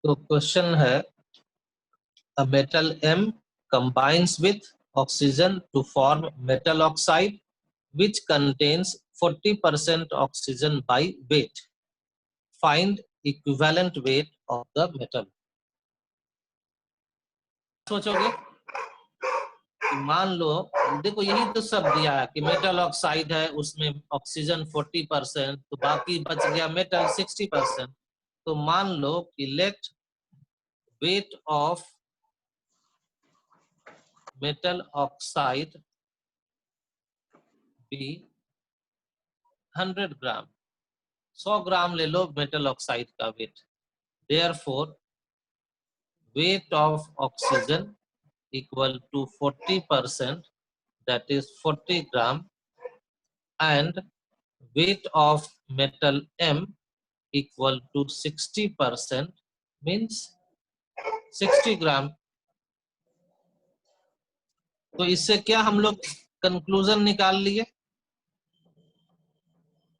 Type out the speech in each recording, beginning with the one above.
तो क्वेश्चन है, a metal M combines with oxygen to form metal oxide which contains 40% oxygen by weight. Find equivalent weight of the metal. सोचोगे कि मान लो, देखो यही तो सब दिया है कि मेटल ऑक्साइड है, उसमें ऑक्सीजन 40%, तो बाकी बच गया मेटल 60%। तो मान लो कि let weight of metal oxide be 100 gram, 100 gram ले लो मेटल ऑक्साइड का weight. Therefore weight of oxygen equal to 40%, that is 40 gram, and weight of metal M equal to 60%, means 60 ग्राम। तो इससे क्या हम लोग कंक्लूजन निकाल लिए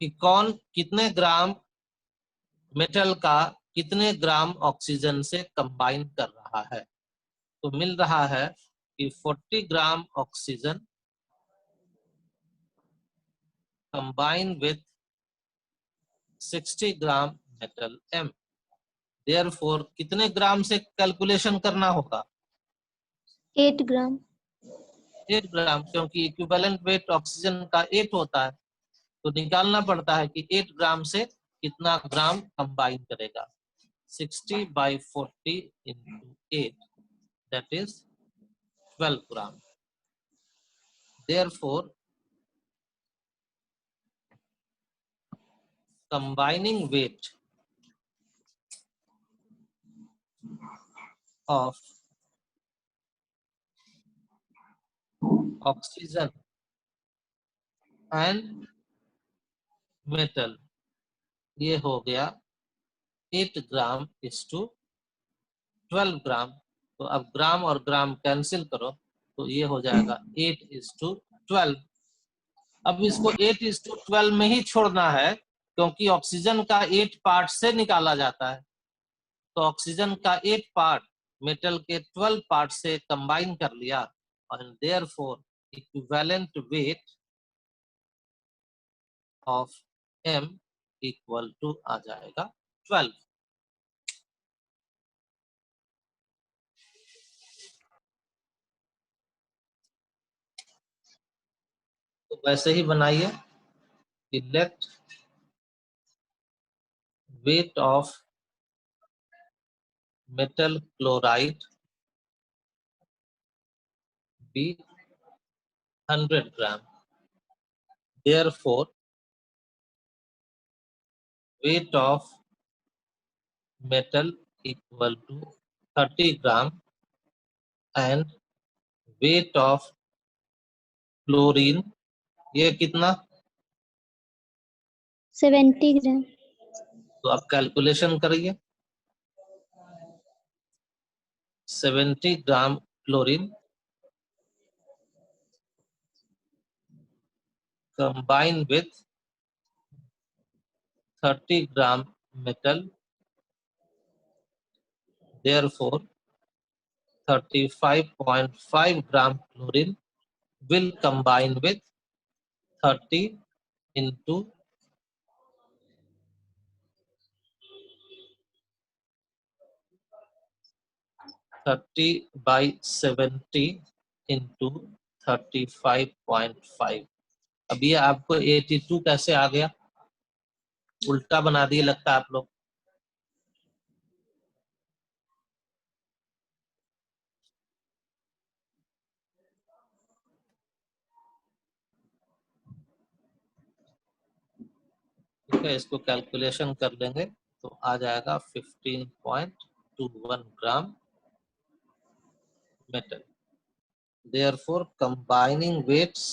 कि कौन कितने ग्राम मेटल का कितने ग्राम ऑक्सीजन से कंबाइन कर रहा है। तो मिल रहा है कि 40 gram oxygen combine with 60 gram metal M। Therefore कितने ग्राम से कैलकुलेशन करना होगा? 8 ग्राम। 8 ग्राम, क्योंकि इक्विवेलेंट वेट ऑक्सीजन का 8 होता है, तो निकालना पड़ता है कि 8 ग्राम से कितना ग्राम कंबाइन करेगा। 60 by 40 into 8, that is 12 gram. Therefore, combining weight of oxygen and metal, ये हो गया 8 ग्राम is to 12 ग्राम। तो अब ग्राम और ग्राम कैंसिल करो तो ये हो जाएगा 8 is to 12। अब इसको 8 is to 12 में ही छोड़ना है, क्योंकि ऑक्सीजन का 8 पार्ट से निकाला जाता है। तो ऑक्सीजन का 8 पार्ट मेटल के 12 पार्ट से कंबाइन कर लिया, और therefore equivalent weight of M equal to आ जाएगा 12। तो वैसे ही बनाइए, let weight of metal chloride be 100 gram. Therefore, weight of metal equal to 30 gram and weight of chlorine ये कितना? 70 ग्राम। तो आप कैलकुलेशन करिए। 70 ग्राम chlorine combined with 30 gram metal, therefore 35.5 gram chlorine will combine with 30 into 30 by 70 into 35.5। अब ये आपको 82 कैसे आ गया? उल्टा बना दिए लगता है आप लोग। ठीक है, इसको कैलकुलेशन कर लेंगे तो आ जाएगा 15.21 ग्राम metal. Therefore, combining weights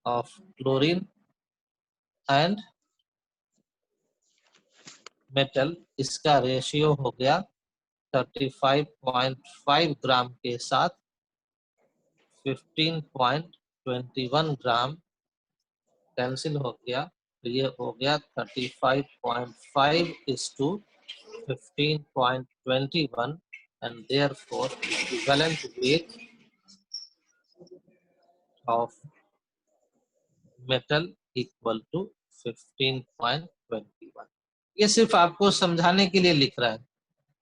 of chlorine and metal, इसका रेशियो हो गया 35.5 ग्राम के साथ 15.21 ग्राम कैंसिल हो गया, तो ये हो गया 35.5 is to 15.21 and therefore equivalent weight of metal equal to 15.21। ये सिर्फ आपको समझाने के लिए लिख रहा है।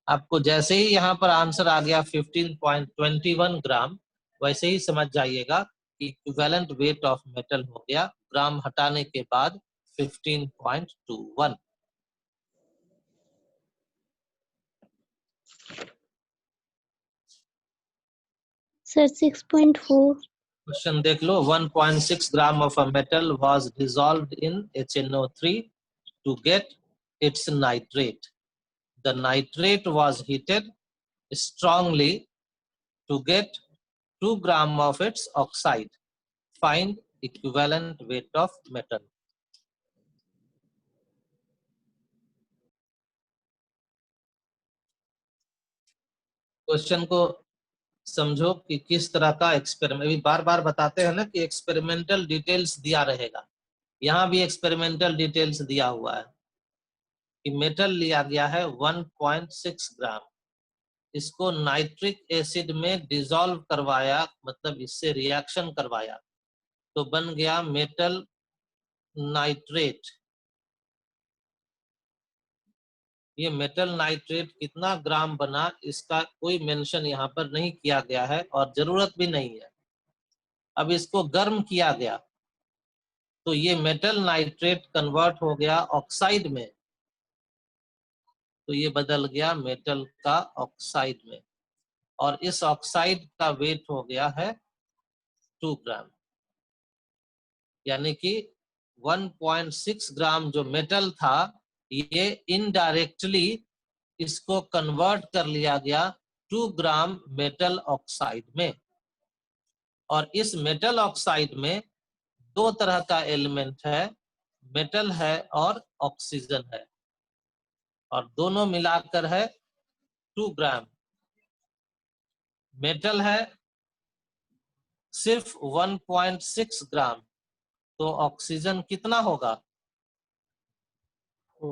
आपको जैसे ही यहाँ पर आंसर आ गया 15.21 ग्राम, वैसे ही समझ जाइएगा कि इक्विवेलेंट वेट ऑफ मेटल हो गया, ग्राम हटाने के बाद 15.21। Sir, 6.4. क्वेश्चन देख लो। 1.6 gram of a metal was dissolved in HNO3 to get its nitrate. The nitrate was heated strongly to get 2 gram of its oxide. Find equivalent weight of metal. Question को समझो कि किस तरह का experiment, अभी बार बार बताते हैं ना कि एक्सपेरिमेंटल डिटेल्स दिया रहेगा। यहाँ भी एक्सपेरिमेंटल डिटेल्स दिया हुआ है कि मेटल लिया गया है 1.6 ग्राम, इसको नाइट्रिक एसिड में डिसॉल्व करवाया, मतलब इससे रिएक्शन करवाया, तो बन गया मेटल नाइट्रेट। ये मेटल नाइट्रेट कितना ग्राम बना, इसका कोई मेंशन यहाँ पर नहीं किया गया है और जरूरत भी नहीं है। अब इसको गर्म किया गया तो ये मेटल नाइट्रेट कन्वर्ट हो गया ऑक्साइड में, तो ये बदल गया मेटल का ऑक्साइड में, और इस ऑक्साइड का वेट हो गया है 2 ग्राम। यानी कि 1.6 ग्राम जो मेटल था, ये इनडायरेक्टली इसको कन्वर्ट कर लिया गया 2 ग्राम मेटल ऑक्साइड में। और इस मेटल ऑक्साइड में दो तरह का एलिमेंट है, मेटल है और ऑक्सीजन है, और दोनों मिलाकर है 2 ग्राम। मेटल है सिर्फ 1.6 ग्राम, तो ऑक्सीजन कितना होगा? तो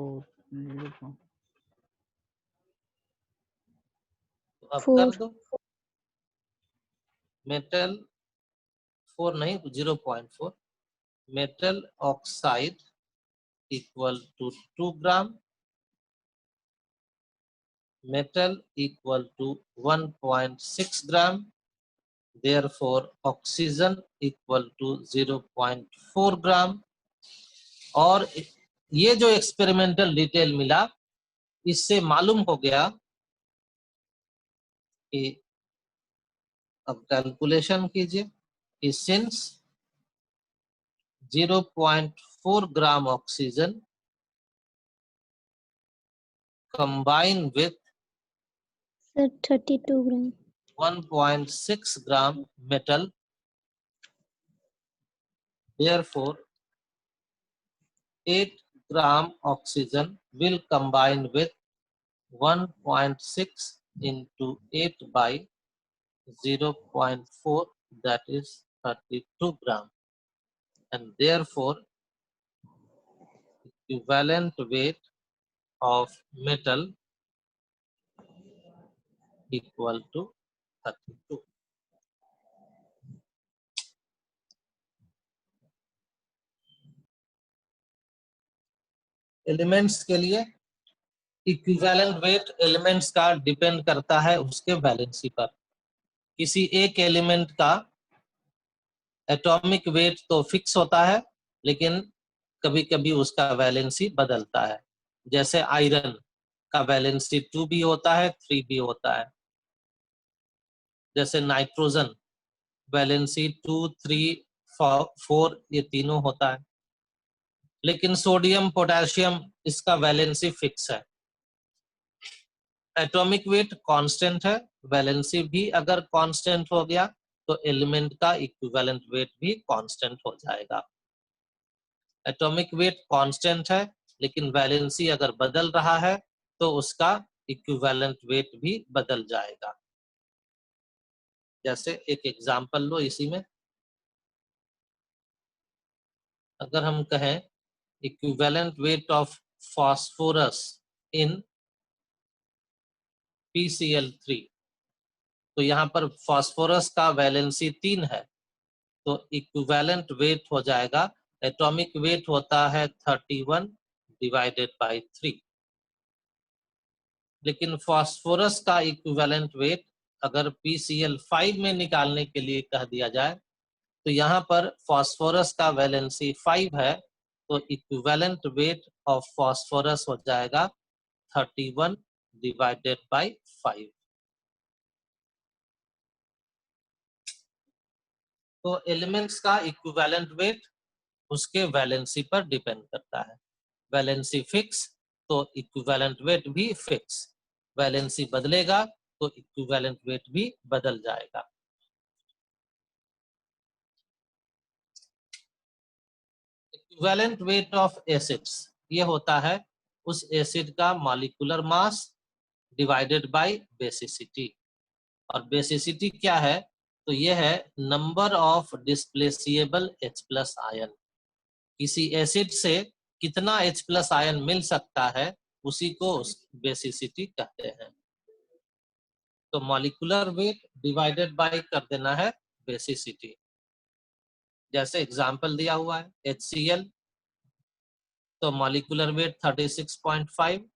अब 4. कर दो। मेटल 4 नहीं, 0.4। Metal oxide equal to 2 gram, metal equal to 1.6 gram, therefore oxygen equal to 0.4 ग्राम। और ये जो एक्सपेरिमेंटल डिटेल मिला, इससे मालूम हो गया कि, अब कैलकुलेशन कीजिए कि since 0.4 gram oxygen combined with Sir, 32 gram. 1.6 gram metal, therefore 8 gram oxygen will combine with 1.6 into 8 by 0.4, that is 32 gram, and therefore equivalent weight of metal equal to 32। Elements के लिए इक्विवेलेंट वेट एलिमेंट्स का depend करता है उसके valency पर। किसी एक element का एटॉमिक वेट तो फिक्स होता है, लेकिन कभी कभी उसका वैलेंसी बदलता है। जैसे आयरन का वैलेंसी 2 भी होता है, 3 भी होता है। जैसे नाइट्रोजन वैलेंसी 2, 3, 4 ये तीनों होता है। लेकिन सोडियम, पोटेशियम, इसका वैलेंसी फिक्स है। एटॉमिक वेट कांस्टेंट है, वैलेंसी भी अगर कांस्टेंट हो गया तो एलिमेंट का इक्विवेलेंट वेट भी कांस्टेंट हो जाएगा। एटॉमिक वेट कांस्टेंट है, लेकिन वैलेंसी अगर बदल रहा है तो उसका इक्विवेलेंट वेट भी बदल जाएगा। जैसे एक एग्जांपल लो इसी में, अगर हम कहें equivalent weight of phosphorus in PCl3, तो यहाँ पर फॉस्फोरस का वैलेंसी 3 है, तो इक्विवेलेंट वेट हो जाएगा, एटॉमिक वेट होता है 31 डिवाइडेड बाई 3। लेकिन फास्फोरस का इक्विवेलेंट वेट अगर PCl5 में निकालने के लिए कह दिया जाए, तो यहाँ पर फास्फोरस का वैलेंसी 5 है, तो इक्विवेलेंट वेट ऑफ फास्फोरस हो जाएगा 31 डिवाइडेड बाई 5। तो एलिमेंट्स का इक्विवेलेंट वेट उसके वैलेंसी पर डिपेंड करता है। वैलेंसी फिक्स तो इक्विवेलेंट वेट भी फिक्स, वैलेंसी बदलेगा तो इक्विवेलेंट वेट भी बदल जाएगा। इक्विवेलेंट वेट ऑफ एसिड्स ये होता है उस एसिड का molecular mass divided by basicity, और बेसिसिटी क्या है, तो ये है नंबर ऑफ डिस्प्लेसिएबल H+ आयन। किसी एसिड से कितना H+ आयन मिल सकता है उसी को बेसिसिटी कहते हैं। तो मॉलिक्यूलर वेट डिवाइडेड बाय कर देना है बेसिसिटी। जैसे एग्जांपल दिया हुआ है HCl, तो मॉलिक्यूलर वेट 36.5,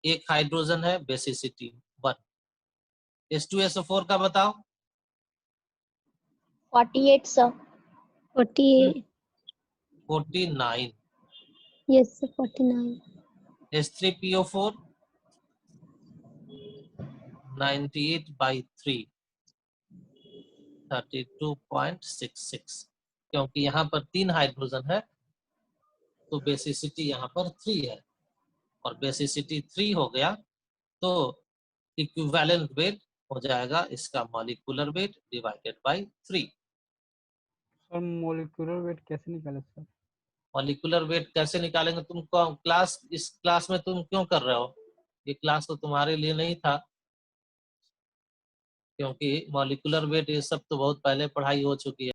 एक हाइड्रोजन है, बेसिसिटी 1। H2SO4 का बताओ। 48 sir. 48. 49। Yes, sir. 49. H3PO4 98/3, 32.66। क्योंकि यहाँ पर 3 हाइड्रोजन है तो बेसिसिटी यहाँ पर 3 है, और बेसिसिटी 3 हो गया तो इक्विवेलेंट वेट हो जाएगा इसका molecular weight divided by 3। Sir molecular weight कैसे निकाले सर? मॉलिक्यूलर वेट कैसे निकालेंगे, तुम इस क्लास में तुम क्यों कर रहे हो? ये क्लास तो तुम्हारे लिए नहीं था, क्योंकि मॉलिक्यूलर वेट ये सब तो बहुत पहले पढ़ाई हो चुकी है।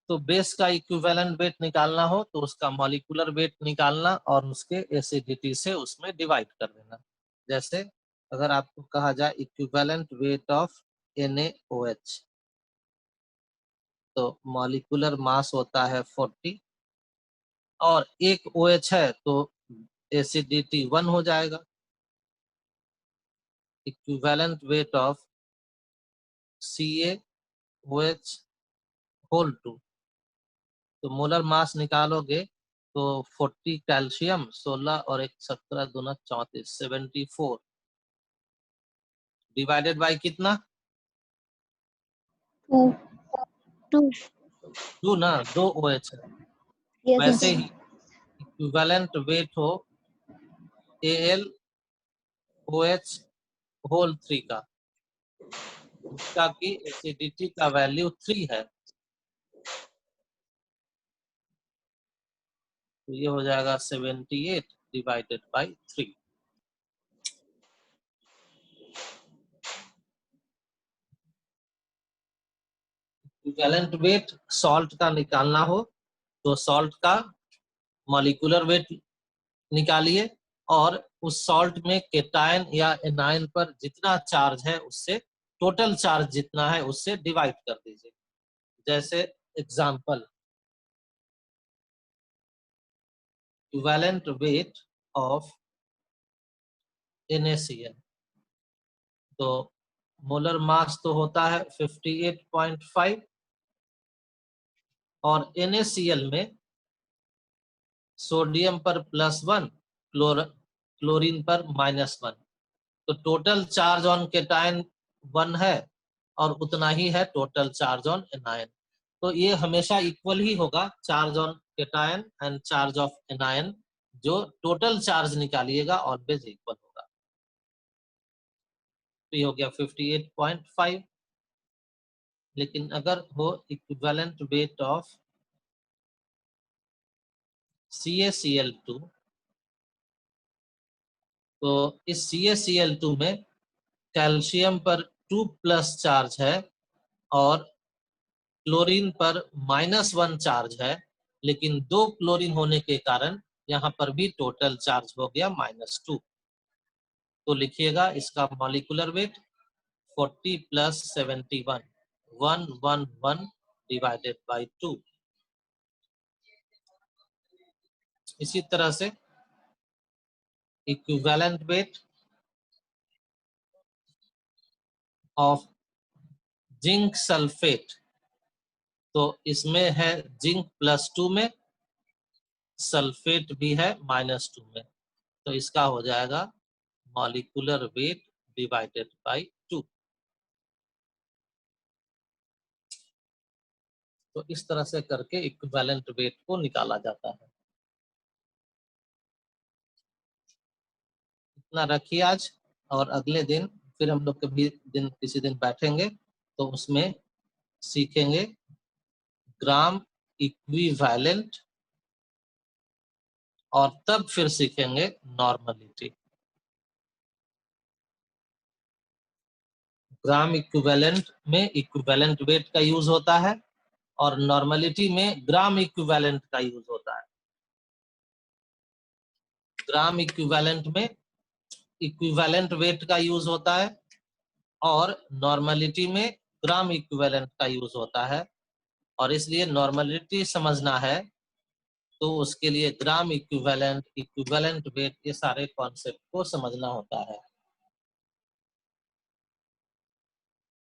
तो बेस का इक्विवेलेंट वेट निकालना हो तो उसका मॉलिक्यूलर वेट निकालना और उसके एसिडिटी से उसमें डिवाइड कर देना। जैसे अगर आपको कहा जाए इक्विवेलेंट वेट ऑफ NaOH, तो मॉलिक्यूलर मास होता है 40, और एक OH है तो एसिडिटी 1 हो जाएगा। Equivalent weight of CaOH whole 2, तो मोलर मास निकालोगे तो 40 कैल्शियम 16 और 1 17 दूना 34 74 डिवाइडेड बाय कितना 2. 2. 2 ना, 2 OH है। Yes वैसे sir. ही इक्विवेलेंट वेट हो AlOH होल 3 का, जिसका की एसिडिटी का वैल्यू 3 है, तो ये हो जाएगा 78 divided by 3। Equivalent weight salt का निकालना हो तो सॉल्ट का मॉलिक्यूलर वेट निकालिए, और उस सॉल्ट में केटायन या एनायन पर जितना चार्ज है उससे टोटल चार्ज जितना है उससे डिवाइड कर दीजिए। जैसे example equivalent weight of NaCl, तो मोलर मास तो होता है 58.5, और NaCl में सोडियम पर +1, क्लोरीन पर -1, तो टोटल चार्ज ऑन केटायन 1 है, और उतना ही है टोटल चार्ज ऑन एनायन। तो ये हमेशा इक्वल ही होगा, charge on cation and charge of anion, जो टोटल चार्ज निकालिएगा ऑलवेज इक्वल होगा। तो ये हो गया 58.5। लेकिन अगर हो इक्विवेलेंट वेट ऑफ CaCl2, तो इस CaCl2 में कैल्शियम पर 2+ चार्ज है और क्लोरीन पर -1 चार्ज है, लेकिन 2 क्लोरीन होने के कारण यहाँ पर भी टोटल चार्ज हो गया -2। तो लिखिएगा इसका मॉलिक्यूलर वेट 40 + 71, 111 डिवाइडेड बाय 2। इसी तरह से equivalent weight of zinc sulphate, तो इसमें है जिंक +2 में, सल्फेट भी है -2 में, तो इसका हो जाएगा मॉलिक्यूलर वेट डिवाइडेड बाय 2। तो इस तरह से करके इक्विवेलेंट वेट को निकाला जाता है। इतना रखिए आज, और अगले दिन फिर हम लोग कभी दिन किसी दिन बैठेंगे तो उसमें सीखेंगे ग्राम इक्विवेलेंट, और तब फिर सीखेंगे नॉर्मलिटी। ग्राम इक्विवेलेंट में इक्विवेलेंट वेट का यूज होता है और नॉर्मलिटी में ग्राम इक्विवेलेंट का यूज होता है। ग्राम इक्विवेलेंट में इक्विवेलेंट वेट का यूज होता है और नॉर्मलिटी में ग्राम इक्विवेलेंट का यूज होता है, और इसलिए नॉर्मलिटी समझना है तो उसके लिए ग्राम इक्विवेलेंट, इक्विवेलेंट वेट, ये सारे कॉन्सेप्ट को समझना होता है।